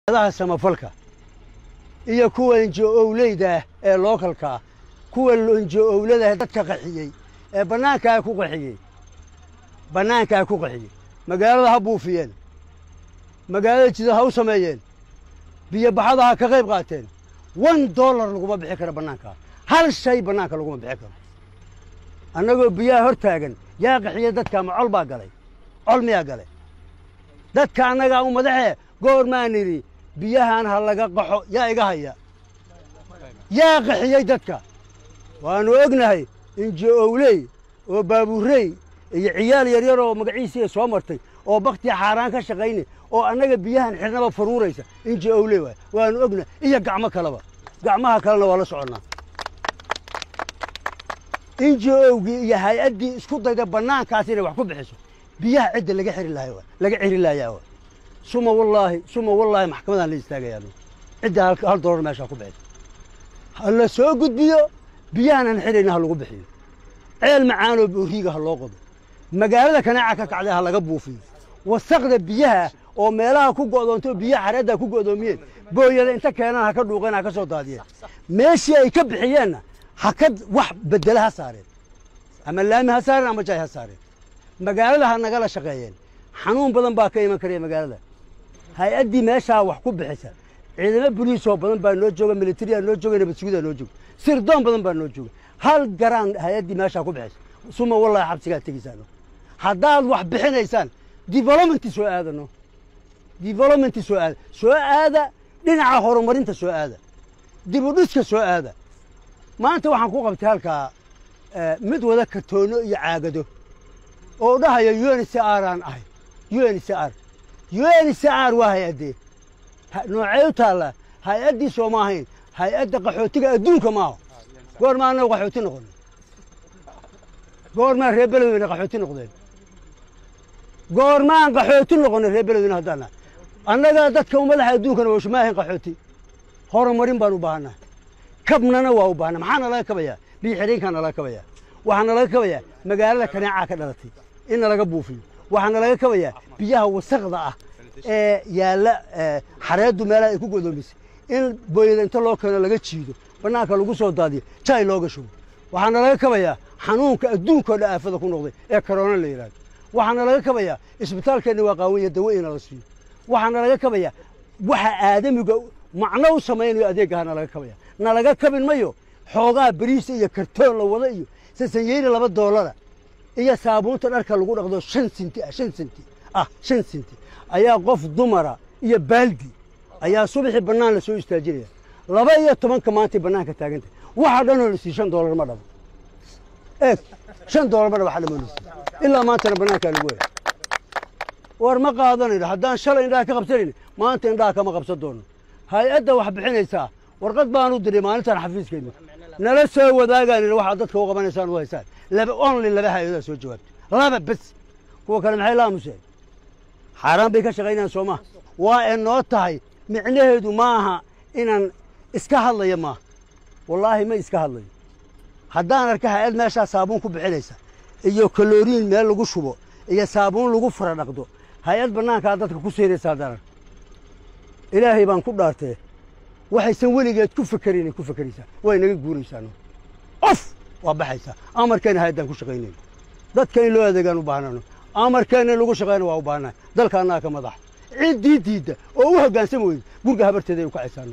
هذا samafalka iyo kuwa NGO-leyda ee localka kuwa NGO-lada dadka qaxiyay ee banaanka ku qaxiyay magaalada ha buufiyeen magaalada jida ha u sameeyeen biyo baxada ka qayb qaateen $1 lagu bixi karo banaanka hal shay banaanka lagu bixi karo annagoo biyaha hor taagan yaa qaxiyay dadka macol baa galay col miyaa galay dadka annaga u madaxee goormaan niri biyahan ha laga qaxo yaa iga haya yaa qaxiyay dadka waanu ognahay NGO-ley oo baabuurey iyo ciyaal yar yar oo magaciisa soo martay oo baqti xaraan ka shaqeynay oo annaga biyahan xirnaba faruuraysa NGO-ley waanu ognahay iyo gacmo kalena waa la soconaa NGO-gi iyo hay'adii isku dayda banaankaas inay wax ku bixiso biyaha cid laga xiri lahayaa suma wallahi maxkamadan la istaagayaan cid hal $1 meesha ku bixis hal soo gudbiyo biyahan xirina lagu bixiyo ceel macaan oo buuriga ha loo qodo magaalada kanaaca ka kacday ha laga buufiyo wasaqda biyaha oo meelaha ku go'doonto biyaha xareeda ku go'doomiyeen booyada inta keenan ha ka dhuuqeen ha ka soo daadiyeen meeshii ay ka bixiyeen ha ka wax bedelaha saareen ama laami ha saareen ama jay ha saareen magaalada ha naga la shaqeeyeen xanuun badan baa ka iman karay magaalada hay'adii meesha wax ku bixisa ciidamada booliis oo badan baa noo jooga military noo jooga nabad sugida noo jooga sirdoon badan baa noo jooga hal garan hay'adii meesha ku bixisa suma wallahi xabsiga tagiisano haddaad wax bixinaysaan development soo aada dhinaca horumarinta soo aada dib u dhiska soo aada maanta waxaan ku qabtay halka mid wada kartoono iyo caagado oo dhahayo UNHCR aan ahay UNHCR waa hay'adee noocay taala hay'adii Soomaaliyeed hay'adda qaxootiga adduunka ma aha goormaan qaxooti noqon goormaan reebelowina qaxooti noqdeen goormaan qaxooti noqon reebelowina hadana annaga dadka umadaha adduunkana waa shumaahin qaxooti horumarin baan u baahnaa kabnana waa u baahnaa maxaa laga kabayaa bi xiriinkana laga kabayaa waxaana laga kabayaa magaalada kanaaca ka dhalatay in laga buufiyo waxaana laga kabayaa biyaha wasaqda ah ee yaala xareedu meelaha ay ku godoomisay in booyada inta loo keeno laga jiido banaanka lagu soo daadiyo jay looga shubo waxaana laga kabayaa xanuunka adduunka aafada ku noqday ee corona la yiraahdo waxaana laga kabayaa isbitaalkeena waa qaawiye daweeyna la siiyo waxaana laga kabayaa waxa aadamiga macno u sameeyo adeegana laga kabayaa laga kabin mayo xoogaa bariis iyo kartoon la wada iyo sasanyeeri $2 iyo saabuunta dharka lagu dhaqdo 5 senti ayaa qof dumara iyo baaldi ayaa subaxii banaan la soo istaajinaya 12 maanta banaanka taaganta waxa dhan oo $5 ma dhabo $5 ma waxa dhamaan ilaa maanta banaanka lagu weeyo war ma qaadanayno haddaan shalay indhaha ka qabsanayno maanta indhaha kama qabsan doono hay'adda wax bixinaysa warqad baan u diray maalintan xafiiskeena nala soo wadaagaan waxa dadka u qabanaysaan u haysaan laba hay'ado soo jawaabtay laba bas kuwa kale maxay laamuseen xaraan bay ka shaqeynayaan Soomaa waa inoo tahay micnaheedu maaha inaan iska hadlayo ma wallahi ma iska hadlayo haddaan arka hay'ad meesha saabuun ku bixinaysa iyo kaloriin meel lagu shubo iyo saabuun lagu fara dhaqdo hay'ad banaanka dadka ku seeraysa hadana ilaahay baan ku dhaartay waxaysan weligeed ku fakaraysaa way naga guuraysaa waa baxaysaa amarkeena hay'adan ku shaqeynay dadka in loo adeegan u baahnaan amarkeena lagu shaqeeyna waa u baahnaa dalka annaga ka madax cid diida oo u hoggaansan weyn gurga habarteeda ay ku kacaysaa